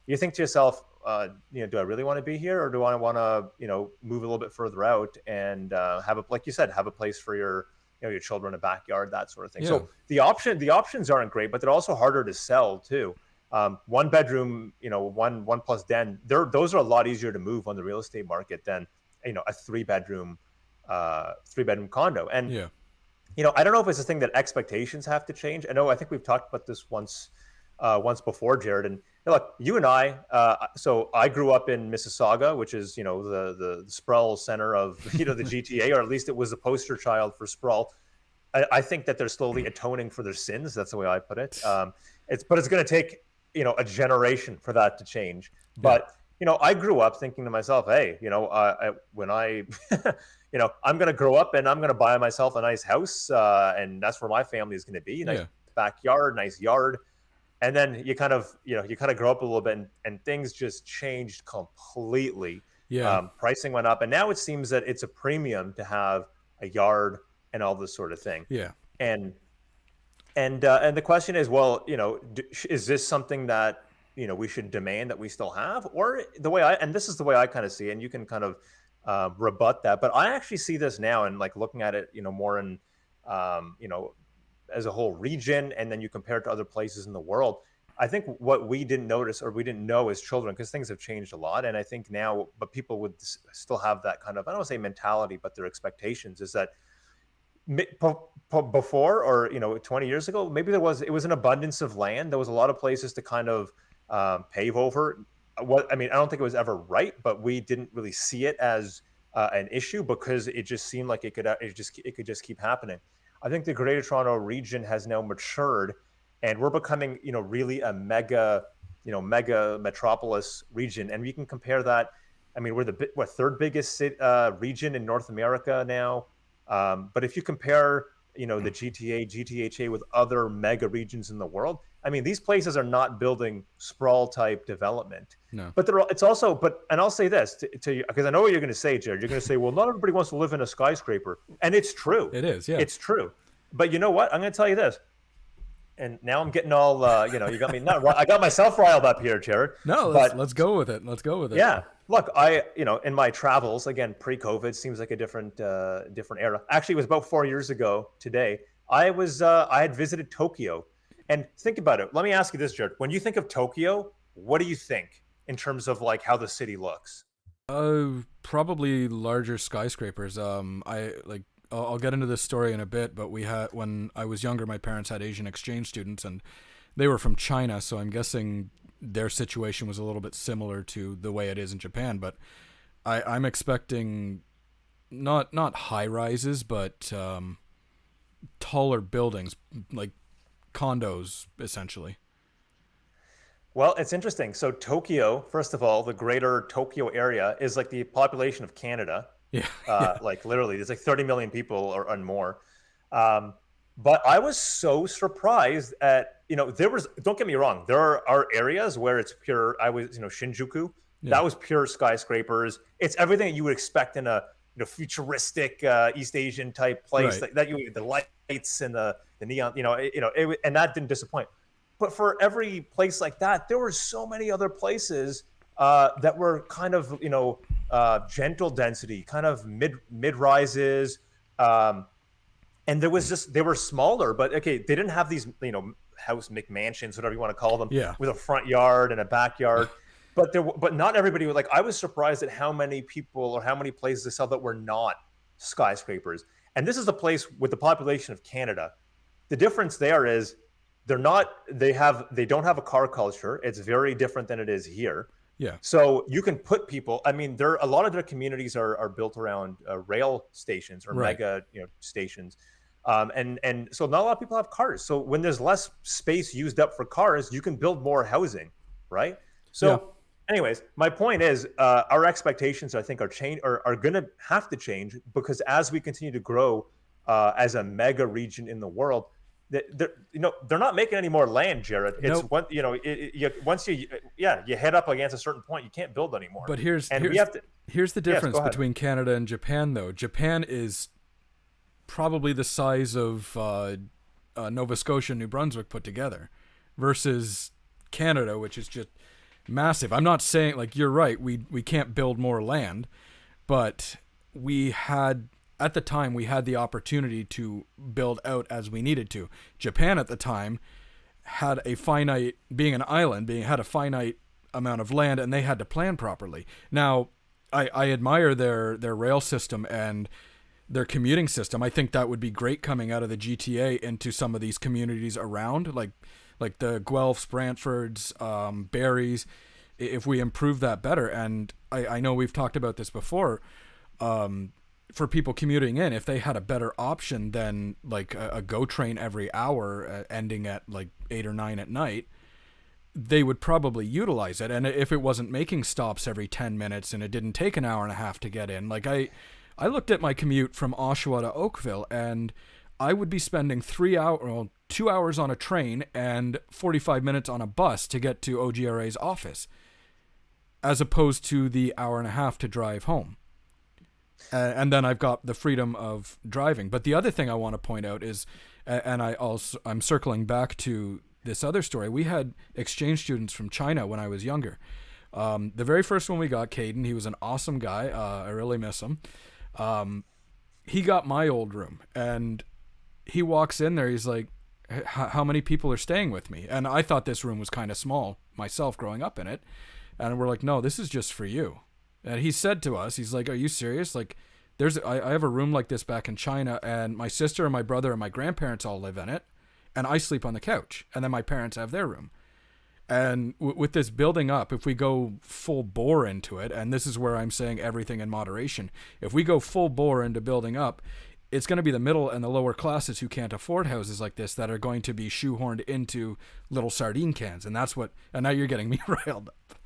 [SPEAKER 2] You think to yourself, do I really want to be here, or do I want to move a little bit further out and like you said, have a place for your children, a backyard, that sort of thing.
[SPEAKER 1] Yeah.
[SPEAKER 2] So the options aren't great, but they're also harder to sell too. One bedroom, one plus den, those are a lot easier to move on the real estate market than a three bedroom condo. And
[SPEAKER 1] Yeah.
[SPEAKER 2] I don't know if it's a thing that expectations have to change. I think we've talked about this once before, Jared. And look, you and I. So I grew up in Mississauga, which is the Sprawl center of the GTA, or at least it was the poster child for sprawl. I think that they're slowly atoning for their sins. That's the way I put it. It's going to take a generation for that to change. But I grew up thinking to myself, hey, when I I'm going to grow up and I'm going to buy myself a nice house, and that's where my family is going to be. Nice
[SPEAKER 1] Yeah.
[SPEAKER 2] backyard, nice yard. And then you kind of grow up a little bit, and things just changed completely.
[SPEAKER 1] Yeah.
[SPEAKER 2] Pricing went up, and now it seems that it's a premium to have a yard and all this sort of thing.
[SPEAKER 1] Yeah.
[SPEAKER 2] And the question is, well, is this something that we should demand that we still have, or this is the way I kind of see it, and you can kind of rebut that, but I actually see this now, and like looking at it, more in as a whole region, and then you compare it to other places in the world. I think what we didn't notice or we didn't know as children, because things have changed a lot, and I think now, but people would still have that kind of, I don't want to say mentality, but their expectations is that before, or 20 years ago, maybe it was an abundance of land. There was a lot of places to kind of pave over. I don't think it was ever right, but we didn't really see it as an issue because it just seemed like it could just keep happening. I think the Greater Toronto region has now matured, and we're becoming really a mega metropolis region, and we can compare that. I mean, we're the third biggest region in North America now. But if you compare, the GTA, GTHA with other mega regions in the world, I mean, these places are not building sprawl type development.
[SPEAKER 1] No.
[SPEAKER 2] But and I'll say this to you, because I know what you're going to say, Jared. You're going to say, well, not everybody wants to live in a skyscraper. And it's true.
[SPEAKER 1] It is, yeah.
[SPEAKER 2] It's true. But you know what? I'm going to tell you this. And now I'm getting all, you got me. I got myself riled up here, Jared.
[SPEAKER 1] No, let's go with it. Let's go with it.
[SPEAKER 2] Yeah. Look, in my travels, again, pre-COVID, seems like a different era. Actually, it was about 4 years ago today. I had visited Tokyo. And think about it. Let me ask you this, Jared. When you think of Tokyo, what do you think in terms of like how the city looks?
[SPEAKER 1] Probably larger skyscrapers. I'll get into this story in a bit, but when I was younger, my parents had Asian exchange students, and they were from China, so I'm guessing their situation was a little bit similar to the way it is in Japan. But I'm expecting not high rises, but taller buildings, like condos, essentially.
[SPEAKER 2] Well, it's interesting. So Tokyo, first of all, the greater Tokyo area is like the population of Canada.
[SPEAKER 1] Yeah.
[SPEAKER 2] Like literally, there's like 30 million people or more. But I was so surprised at, don't get me wrong, there are areas where it's pure. Shinjuku, that was pure skyscrapers. It's everything that you would expect in a futuristic East Asian type place,
[SPEAKER 1] right.
[SPEAKER 2] that the lights and the neon, and that didn't disappoint. But for every place like that, there were so many other places that were kind of, gentle density, kind of mid rises. And they were smaller, but okay, they didn't have these, house McMansions, whatever you want to call them, with a front yard and a backyard. But not everybody would, like, I was surprised at how many people or how many places they saw that were not skyscrapers. And this is a place with the population of Canada. The difference there is they don't have a car culture. It's very different than it is here.
[SPEAKER 1] Yeah.
[SPEAKER 2] So you can put people. I mean, a lot of their communities are built around rail stations or
[SPEAKER 1] right.
[SPEAKER 2] mega stations, and so not a lot of people have cars. So when there's less space used up for cars, you can build more housing, right? So, anyways, my point is, our expectations, I think, are going to have to change, because as we continue to grow as a mega region in the world, they're not making any more land, Jared. It's
[SPEAKER 1] nope.
[SPEAKER 2] Once you head up against a certain point, you can't build anymore.
[SPEAKER 1] But here's the difference between Canada and Japan, though. Japan is probably the size of Nova Scotia and New Brunswick put together, versus Canada, which is just massive. I'm not saying, like, you're right, we can't build more land, but at the time, we had the opportunity to build out as we needed to. Japan at the time had a finite, being an island, had a finite amount of land, and they had to plan properly. Now, I admire their rail system and their commuting system. I think that would be great coming out of the GTA into some of these communities around, like the Guelphs, Brantfords, Barries, if we improve that better. And I know we've talked about this before, for people commuting in, if they had a better option than like a GO train every hour ending at like 8 or 9 at night, they would probably utilize it. And if it wasn't making stops every 10 minutes and it didn't take an hour and a half to get in, like I looked at my commute from Oshawa to Oakville, and I would be spending 2 hours on a train and 45 minutes on a bus to get to OGRA's office, as opposed to the hour and a half to drive home. And then I've got the freedom of driving. But the other thing I want to point out is, and I'm circling back to this other story. We had exchange students from China when I was younger. The very first one we got, Caden, he was an awesome guy. I really miss him. He got my old room, and he walks in there. He's like, how many people are staying with me? And I thought this room was kind of small myself growing up in it. And we're like, no, this is just for you. And he said to us, he's like, are you serious? Like, I have a room like this back in China, and my sister and my brother and my grandparents all live in it, and I sleep on the couch, and then my parents have their room. And with this building up, if we go full bore into it, and this is where I'm saying everything in moderation, if we go full bore into building up, it's going to be the middle and the lower classes who can't afford houses like this that are going to be shoehorned into little sardine cans. And that's what, and now you're getting me riled up.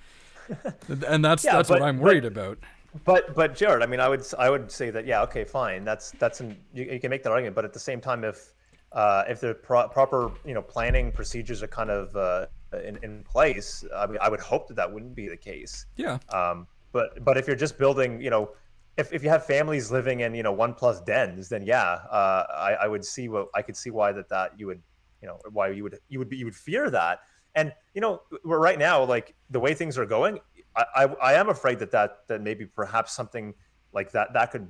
[SPEAKER 1] And that's what I'm worried about.
[SPEAKER 2] But Jared, I mean, I would say that, yeah, okay, fine. You can make that argument, but at the same time, if the proper planning procedures are kind of in place, I mean, I would hope that wouldn't be the case.
[SPEAKER 1] Yeah.
[SPEAKER 2] But if you're just building, if you have families living in 1+ dens, then yeah, I could see why that you would why you would fear that. And we're right now, like the way things are going, I am afraid that maybe perhaps something like that could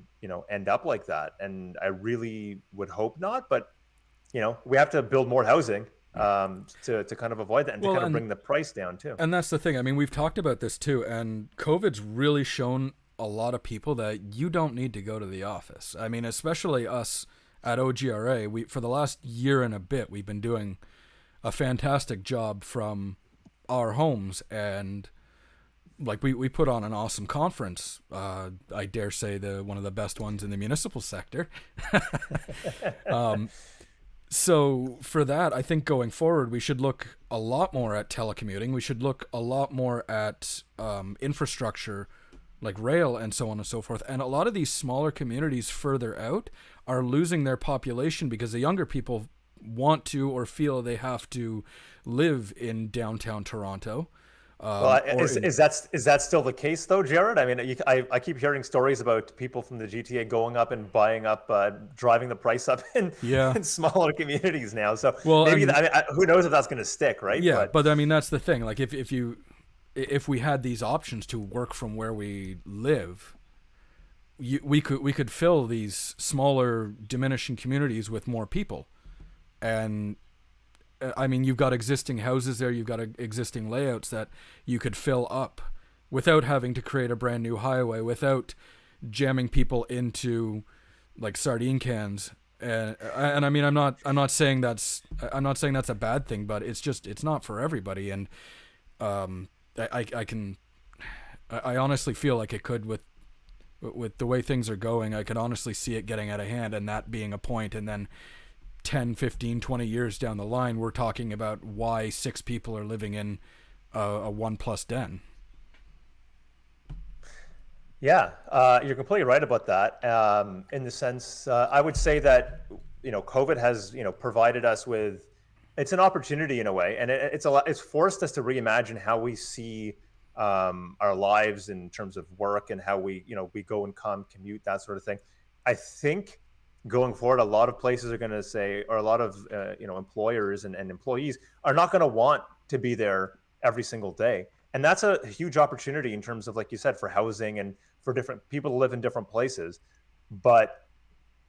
[SPEAKER 2] end up like that, and I really would hope not. But we have to build more housing to kind of avoid that and to kind of bring the price down too.
[SPEAKER 1] And that's the thing. I mean, we've talked about this too, and COVID's really shown a lot of people that you don't need to go to the office. I mean, especially us at OGRA, for the last year and a bit, we've been doing a fantastic job from our homes, and like we put on an awesome conference. I dare say one of the best ones in the municipal sector. So for that, I think going forward, we should look a lot more at telecommuting. We should look a lot more at infrastructure like rail and so on and so forth. And a lot of these smaller communities further out are losing their population because the younger people want to or feel they have to live in downtown Toronto.
[SPEAKER 2] Is that still the case though, Jared? I mean, I keep hearing stories about people from the GTA going up and buying up, driving the price up in smaller communities now. So maybe who knows if that's going to stick, right?
[SPEAKER 1] Yeah, but I mean that's the thing. Like if we had these options to work from where we live, we could fill these smaller diminishing communities with more people, and I mean, you've got existing houses there, you've got existing layouts that you could fill up without having to create a brand new highway, without jamming people into like sardine cans. And I mean, I'm not saying that's a bad thing, but it's not for everybody. And I honestly feel like it could with the way things are going. I could honestly see it getting out of hand, and that being a point, and then 10, 15, 20 years down the line, we're talking about why 6 people are living in a 1+ den.
[SPEAKER 2] Yeah, you're completely right about that. In the sense, I would say that COVID has provided us with, it's an opportunity in a way, and it's forced us to reimagine how we see our lives in terms of work and how we go and come, commute, that sort of thing. I think going forward, a lot of places are going to say, or a lot of employers and employees are not going to want to be there every single day, and that's a huge opportunity in terms of, like you said, for housing and for different people to live in different places. But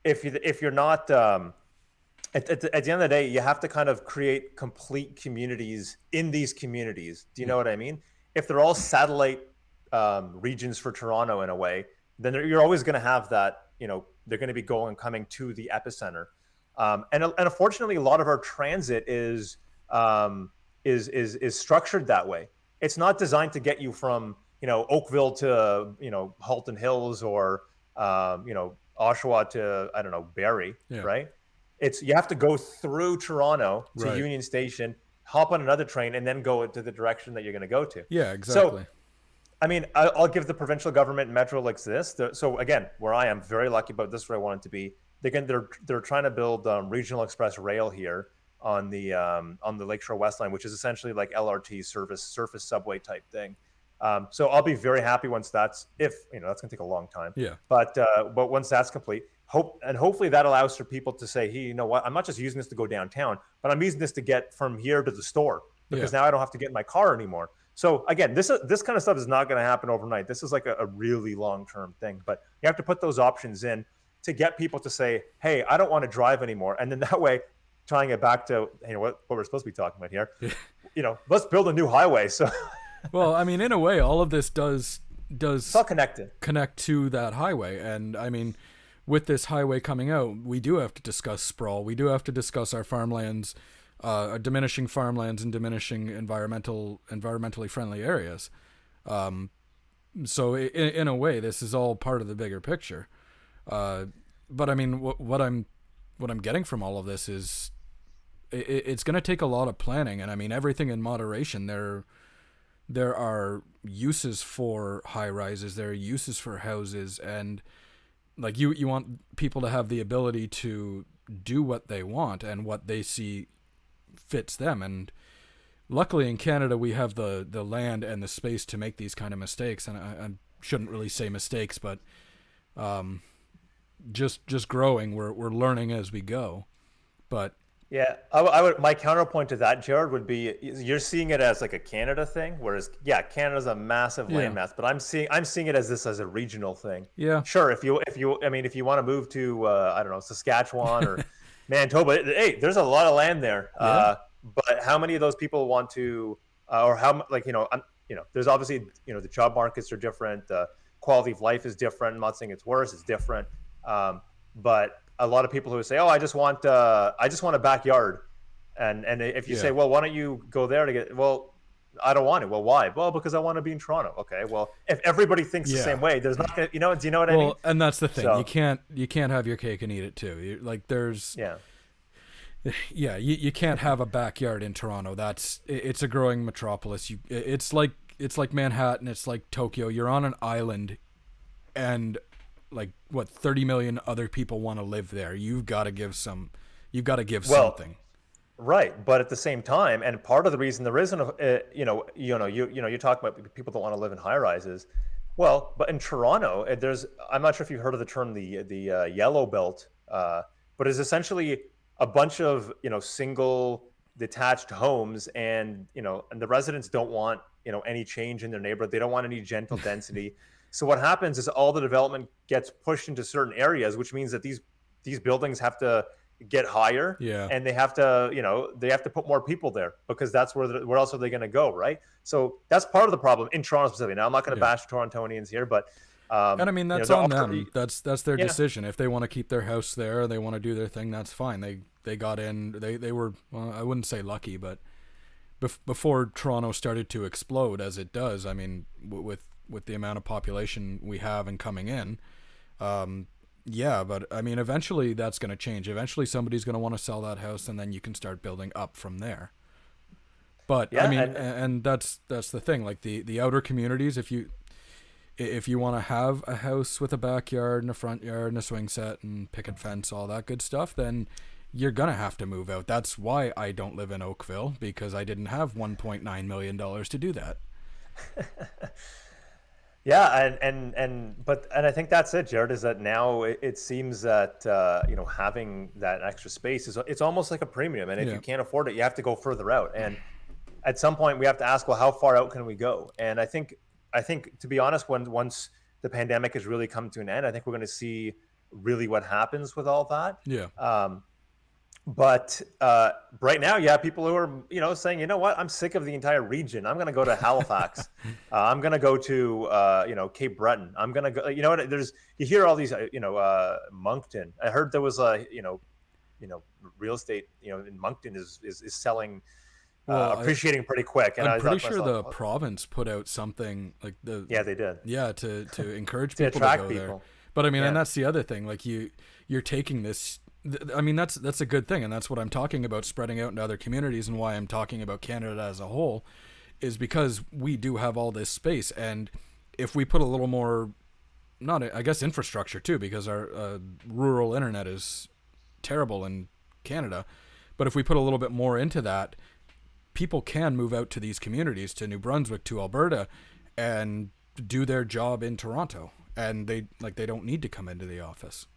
[SPEAKER 2] if you're not at the end of the day, you have to kind of create complete communities in these communities. Do you know what I mean? If they're all satellite regions for Toronto in a way, then you're always going to have that. They're going to be going and coming to the epicenter, and unfortunately, a lot of our transit is structured that way. It's not designed to get you from Oakville to Halton Hills or Oshawa to Barrie, right? You have to go through Toronto to Union Station, hop on another train, and then go to the direction that you're going to go to.
[SPEAKER 1] Yeah, exactly.
[SPEAKER 2] So, I mean, I'll give the provincial government and Metro like this. So again, where I am very lucky about this, where I want it to be. They're trying to build regional express rail here on the Lakeshore West Line, which is essentially like LRT surface subway type thing. So I'll be very happy once that's that's going to take a long time.
[SPEAKER 1] Yeah.
[SPEAKER 2] But once that's complete, hopefully that allows for people to say, hey, you know what? I'm not just using this to go downtown, but I'm using this to get from here to the store because now I don't have to get in my car anymore. So again, this kind of stuff is not going to happen overnight. This is like a really long-term thing, but you have to put those options in to get people to say, hey, I don't want to drive anymore. And then that way, tying it back to what we're supposed to be talking about here, let's build a new highway. So,
[SPEAKER 1] well, I mean, in a way, all of this does
[SPEAKER 2] it's all
[SPEAKER 1] connect to that highway. And I mean, with this highway coming out, we do have to discuss sprawl. We do have to discuss our farmlands diminishing farmlands and diminishing environmentally friendly areas. So in a way, this is all part of the bigger picture. But I mean, what I'm getting from all of this is it's going to take a lot of planning, and I mean everything in moderation. There are uses for high rises, there are uses for houses, and like you want people to have the ability to do what they want and what they see fits them. And luckily in Canada we have the land and the space to make these kind of mistakes. And I shouldn't really say mistakes, but just growing, we're learning as we go. But
[SPEAKER 2] Yeah, I would. My counterpoint to that, Jared, would be you're seeing it as like a Canada thing, whereas yeah, Canada's a massive
[SPEAKER 1] yeah,
[SPEAKER 2] landmass, but I'm seeing it as a regional thing.
[SPEAKER 1] yeah,
[SPEAKER 2] Sure, if you want to move to I don't know, Saskatchewan or Manitoba, hey, there's a lot of land there.
[SPEAKER 1] yeah,
[SPEAKER 2] But how many of those people want to, or like there's obviously the job markets are different, quality of life is different. I'm not saying it's worse, it's different. But a lot of people who say, "Oh, I just want a backyard," and if you
[SPEAKER 1] yeah.
[SPEAKER 2] say, "Well, why don't you go there to get?" Well, I don't want it. Well, why? Well, because I want to be in Toronto. Okay. Well, if everybody thinks the
[SPEAKER 1] Yeah.
[SPEAKER 2] same way, there's not gonna, do you know what I mean?
[SPEAKER 1] Well, and that's the thing.
[SPEAKER 2] So
[SPEAKER 1] You can't have your cake and eat it too. Like there's
[SPEAKER 2] yeah.
[SPEAKER 1] yeah, you can't have a backyard in Toronto. It's a growing metropolis. It's like Manhattan, it's like Tokyo. You're on an island, and like what 30 million other people want to live there. You've got to give
[SPEAKER 2] Well,
[SPEAKER 1] something.
[SPEAKER 2] right, but at the same time, and part of the reason there isn't, you talk about people that want to live in high rises. Well, but in Toronto, I'm not sure if you've heard of the term the yellow belt, but it's essentially a bunch of single detached homes, and the residents don't want any change in their neighborhood. They don't want any gentle density. So what happens is all the development gets pushed into certain areas, which means that these buildings have to get higher,
[SPEAKER 1] Yeah.
[SPEAKER 2] and they have to put more people there because that's where else are they going to go, right? So that's part of the problem in Toronto specifically. Now I'm not going to
[SPEAKER 1] Yeah.
[SPEAKER 2] bash Torontonians here, but
[SPEAKER 1] And I mean that's
[SPEAKER 2] the
[SPEAKER 1] on
[SPEAKER 2] offer,
[SPEAKER 1] them. That's their
[SPEAKER 2] yeah,
[SPEAKER 1] decision. If they want to keep their house there, they want to do their thing, that's fine. They got in. They were, well, I wouldn't say lucky, but before Toronto started to explode as it does, I mean with the amount of population we have and coming in, yeah, but I mean eventually that's going to change. Eventually somebody's going to want to sell that house, and then you can start building up from there. But I
[SPEAKER 2] yeah,
[SPEAKER 1] mean,
[SPEAKER 2] and
[SPEAKER 1] and that's the thing. Like the outer communities, if you want to have a house with a backyard and a front yard and a swing set and picket fence, all that good stuff, then you're gonna have to move out. That's why I don't live in Oakville, because I didn't have $1.9 million to do that.
[SPEAKER 2] yeah, and I think that's it, Jared. Is that now it seems that having that extra space it's almost like a premium, and if
[SPEAKER 1] Yeah,
[SPEAKER 2] you can't afford it, you have to go further out. And at some point, we have to ask, well, how far out can we go? And I think to be honest, once the pandemic has really come to an end, I think we're going to see really what happens with all that.
[SPEAKER 1] yeah.
[SPEAKER 2] But right now, yeah, people who are saying, you know what, I'm sick of the entire region. I'm going to go to Halifax. I'm going to go to Cape Breton. I'm going to go. You know what? You hear all these Moncton. I heard there was a real estate in Moncton is selling
[SPEAKER 1] Well,
[SPEAKER 2] appreciating pretty quick. And
[SPEAKER 1] I'm
[SPEAKER 2] I
[SPEAKER 1] pretty
[SPEAKER 2] thought to
[SPEAKER 1] sure the
[SPEAKER 2] myself,
[SPEAKER 1] province put out something like
[SPEAKER 2] yeah, they did
[SPEAKER 1] yeah, to encourage
[SPEAKER 2] to
[SPEAKER 1] people to
[SPEAKER 2] attract
[SPEAKER 1] go there.
[SPEAKER 2] people.
[SPEAKER 1] But I mean, and
[SPEAKER 2] Yeah,
[SPEAKER 1] that's the other thing. Like you're taking this. I mean, that's a good thing, and that's what I'm talking about, spreading out into other communities, and why I'm talking about Canada as a whole, is because we do have all this space, and if we put a little more, not I guess infrastructure too, because our rural internet is terrible in Canada, but if we put a little bit more into that, people can move out to these communities, to New Brunswick, to Alberta, and do their job in Toronto, and they don't need to come into the office.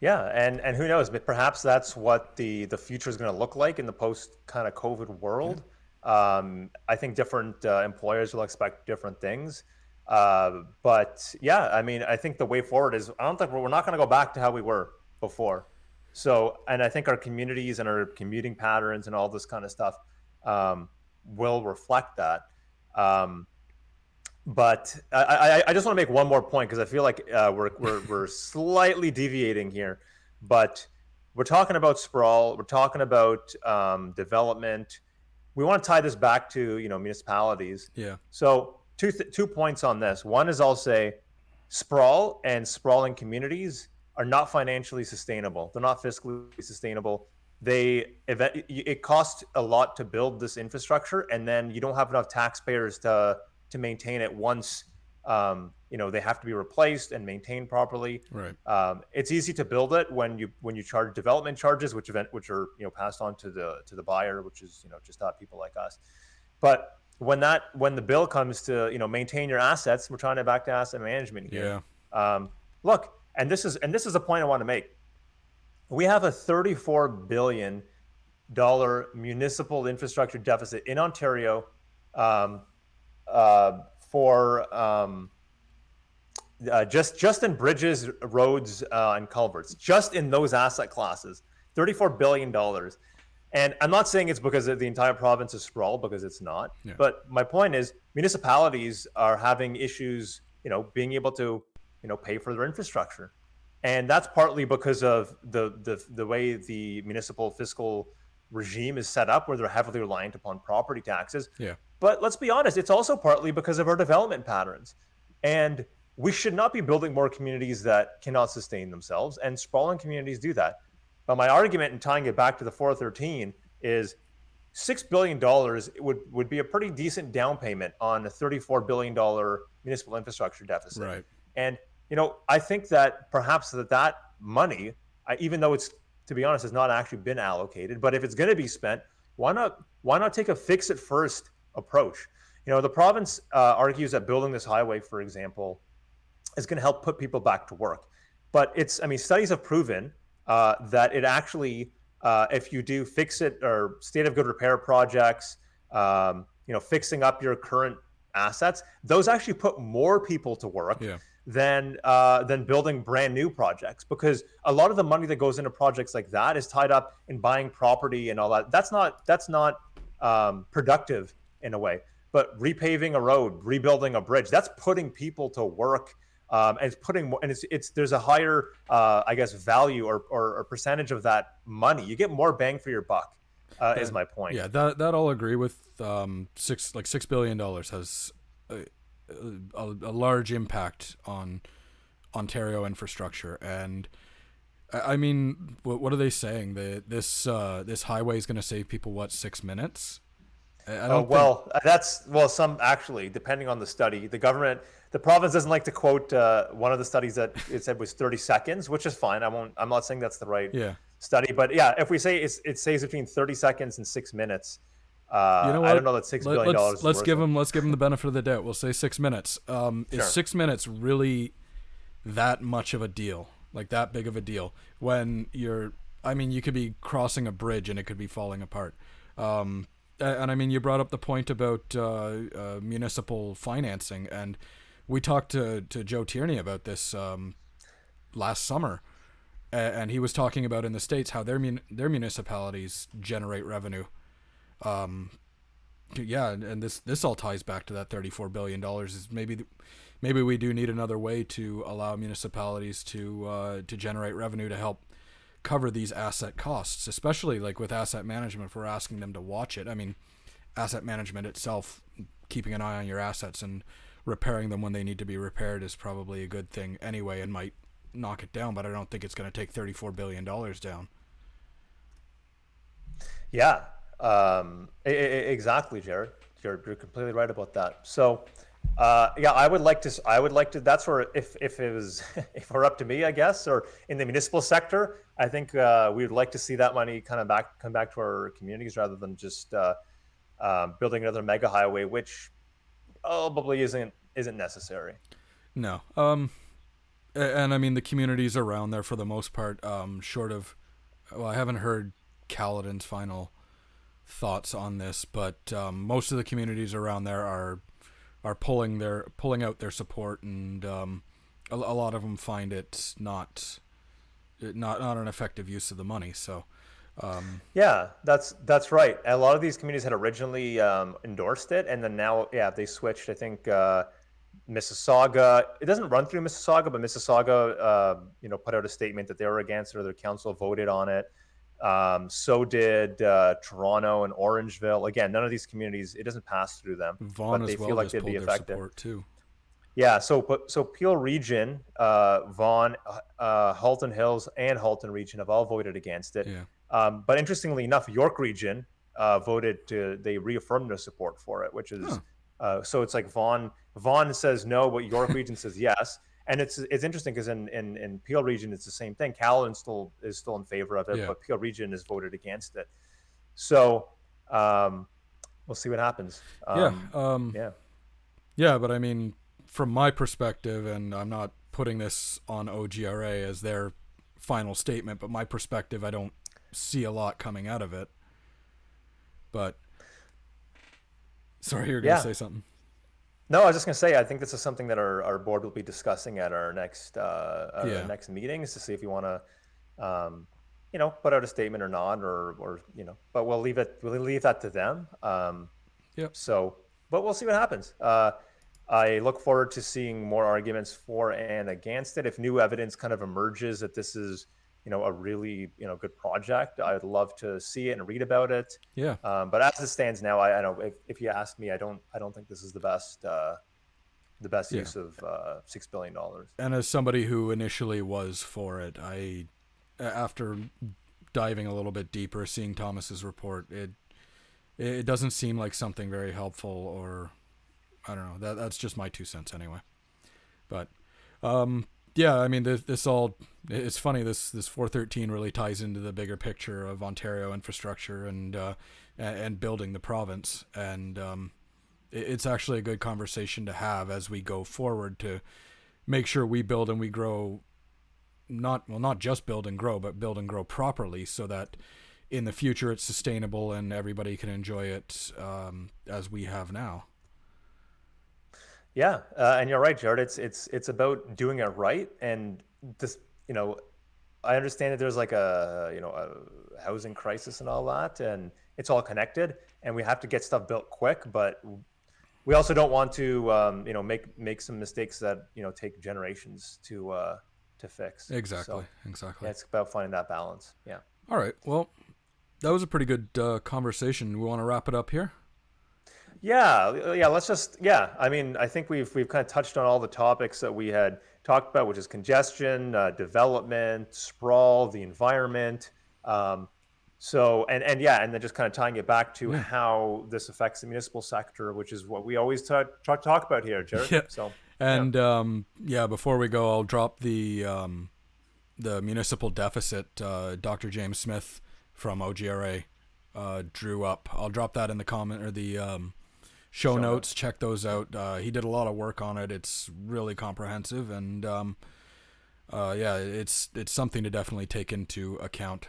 [SPEAKER 2] yeah, and who knows? But perhaps that's what the future is going to look like in the post kind of COVID
[SPEAKER 1] Yeah.
[SPEAKER 2] world. I think different employers will expect different things. But yeah, I mean, I think the way forward is I don't think we're not going to go back to how we were before. So, and I think our communities and our commuting patterns and all this kind of stuff will reflect that. Um, but I just want to make one more point because I feel like we're slightly deviating here. But we're talking about sprawl. We're talking about development. We want to tie this back to municipalities.
[SPEAKER 1] Yeah.
[SPEAKER 2] So 2 points on this. One is I'll say sprawl and sprawling communities are not financially sustainable. They're not fiscally sustainable. It costs a lot to build this infrastructure, and then you don't have enough taxpayers to maintain it once they have to be replaced and maintained properly.
[SPEAKER 1] Right.
[SPEAKER 2] It's easy to build it when you charge development charges, which are passed on to the buyer, which is just people like us. But when the bill comes to maintain your assets, we're trying to back to asset management here.
[SPEAKER 1] Yeah.
[SPEAKER 2] Look, and this is a point I want to make. We have a $34 billion municipal infrastructure deficit in Ontario for just in bridges, roads, and culverts, just in those asset classes, $34 billion. And I'm not saying it's because the entire province is sprawl, because it's not.
[SPEAKER 1] Yeah.
[SPEAKER 2] But my point is, municipalities are having issues, being able to, pay for their infrastructure, and that's partly because of the way the municipal fiscal regime is set up, where they're heavily reliant upon property taxes.
[SPEAKER 1] Yeah.
[SPEAKER 2] But let's be honest, it's also partly because of our development patterns, and we should not be building more communities that cannot sustain themselves, and sprawling communities do that. But my argument in tying it back to the 413 is $6 billion would be a pretty decent down payment on a $34 billion municipal infrastructure deficit.
[SPEAKER 1] Right.
[SPEAKER 2] And, I think that perhaps that money, even though it's, to be honest, has not actually been allocated, but if it's going to be spent, why not take a fix it first approach? The province argues that building this highway, for example, is going to help put people back to work. But studies have proven that it actually, if you do fix it or state of good repair projects, fixing up your current assets, those actually put more people to work.
[SPEAKER 1] Yeah.
[SPEAKER 2] than building brand new projects, because a lot of the money that goes into projects like that is tied up in buying property and all that. That's not productive in a way. But repaving a road, rebuilding a bridge, that's putting people to work. And it's putting more, and there's a higher, value or percentage of that money. You get more bang for your buck, is my point.
[SPEAKER 1] Yeah, that I'll agree with. $6 billion has a large impact on Ontario infrastructure, and I mean, what are they saying? This highway is going to save people 6 minutes? I don't
[SPEAKER 2] some actually, depending on the study, the province doesn't like to quote one of the studies that it said was 30 seconds, which is fine. I'm not saying that's the right study, but yeah, if we say it saves between 30 seconds and 6 minutes, I don't know that $6 billion.
[SPEAKER 1] Let's give them the benefit of the doubt. We'll say 6 minutes. Is 6 minutes really that much of a deal? Like that big of a deal? When you could be crossing a bridge and it could be falling apart. And I mean, you brought up the point about municipal financing, and we talked to Joe Tierney about this last summer, and he was talking about in the States how their municipalities generate revenue. And this all ties back to that $34 billion. Is maybe we do need another way to allow municipalities to generate revenue to help cover these asset costs, especially like with asset management. If we're asking them to watch it, I mean, asset management itself, keeping an eye on your assets and repairing them when they need to be repaired, is probably a good thing anyway, and might knock it down, but I don't think it's going to take $34 billion down.
[SPEAKER 2] Yeah. Exactly, Jared. You're completely right about that. So, I would like to. That's where if it was if it were up to me, I guess, or in the municipal sector, I think we would like to see that money come back to our communities rather than just building another mega highway, which probably isn't necessary.
[SPEAKER 1] No. And I mean, the communities around there, for the most part, short of, I haven't heard Caledon's final thoughts on this, but most of the communities around there are pulling out their support, and a lot of them find it not an effective use of the money. So that's right. A lot of these communities had originally endorsed it, and then now they switched. I think
[SPEAKER 2] Mississauga, it doesn't run through Mississauga, but Mississauga, put out a statement that they were against it, or their council voted on it. So did Toronto and Orangeville. Again, none of these communities, it doesn't pass through them,
[SPEAKER 1] Vaughan
[SPEAKER 2] but they
[SPEAKER 1] as well
[SPEAKER 2] feel like
[SPEAKER 1] just
[SPEAKER 2] they'd
[SPEAKER 1] pulled
[SPEAKER 2] be
[SPEAKER 1] their
[SPEAKER 2] affected.
[SPEAKER 1] support too.
[SPEAKER 2] Yeah, so Peel Region, Vaughan, Halton Hills, and Halton Region have all voted against it.
[SPEAKER 1] Yeah.
[SPEAKER 2] But interestingly enough, York Region they reaffirmed their support for it, which is so it's like Vaughan says no, but York Region says yes. And it's interesting because in Peel Region it's the same thing. Caledon is still in favor of it,
[SPEAKER 1] Yeah.
[SPEAKER 2] but Peel Region has voted against it. So we'll see what happens.
[SPEAKER 1] Yeah, but I mean, from my perspective, and I'm not putting this on OGRA as their final statement, but my perspective, I don't see a lot coming out of it. But sorry, you're going to say something.
[SPEAKER 2] No, I was just going to say, I think this is something that our board will be discussing at our next next meetings to see if we want to, put out a statement or not, or but we'll leave that to them.
[SPEAKER 1] Yep.
[SPEAKER 2] So, but we'll see what happens. I look forward to seeing more arguments for and against it. If new evidence kind of emerges that this is, a really, good project, I'd love to see it and read about it.
[SPEAKER 1] Yeah.
[SPEAKER 2] But as it stands now, I know if you ask me, I don't think this is the best use of $6 billion.
[SPEAKER 1] And as somebody who initially was for it, after diving a little bit deeper, seeing Thomas's report, it doesn't seem like something very helpful, or I don't know. That's just my 2 cents anyway. But yeah, I mean, this all, it's funny, this 413 really ties into the bigger picture of Ontario infrastructure and building the province. And it's actually a good conversation to have as we go forward to make sure we build and we grow, not just build and grow, but build and grow properly, so that in the future it's sustainable and everybody can enjoy it as we have now.
[SPEAKER 2] Yeah, and you're right, Jared. It's about doing it right, and this, I understand that there's like a housing crisis and all that, and it's all connected, and we have to get stuff built quick, but we also don't want to make some mistakes that take generations to fix.
[SPEAKER 1] Exactly.
[SPEAKER 2] Yeah, it's about finding that balance. Yeah.
[SPEAKER 1] All right. Well, that was a pretty good conversation. We want to wrap it up here.
[SPEAKER 2] Yeah. Let's just. Yeah. I mean, I think we've kind of touched on all the topics that we had talked about, which is congestion, development, sprawl, the environment. So and then just kind of tying it back to how this affects the municipal sector, which is what we always talk about here, Jared.
[SPEAKER 1] Yeah.
[SPEAKER 2] So
[SPEAKER 1] and before we go, I'll drop the municipal deficit. Dr. James Smith from OGRA drew up. I'll drop that in the comment or the show notes. Check those out. He did a lot of work on it. It's really comprehensive, and it's something to definitely take into account.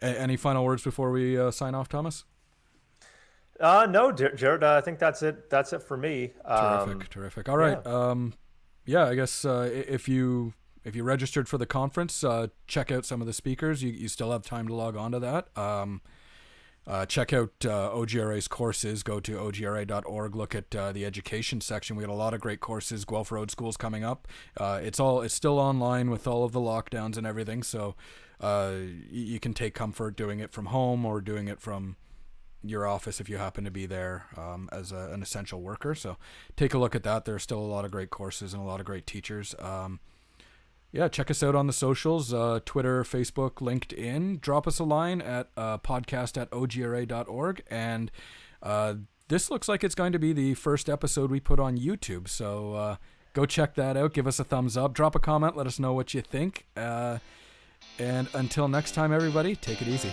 [SPEAKER 1] Any final words before we sign off, Thomas?
[SPEAKER 2] No, Jared. I think that's it. That's it for me.
[SPEAKER 1] Terrific. All right. I guess if you registered for the conference, check out some of the speakers. You still have time to log on to that. Check out OGRA's courses. Go to ogra.org. Look at the education section. We got a lot of great courses. Guelph Road School's coming up. It's still online with all of the lockdowns and everything. So you can take comfort doing it from home or doing it from your office if you happen to be there as an essential worker. So take a look at that. There's still a lot of great courses and a lot of great teachers. Check us out on the socials, Twitter, Facebook, LinkedIn. Drop us a line at podcast@ogra.org. And this looks like it's going to be the first episode we put on YouTube. So go check that out. Give us a thumbs up. Drop a comment. Let us know what you think. And until next time, everybody, take it easy.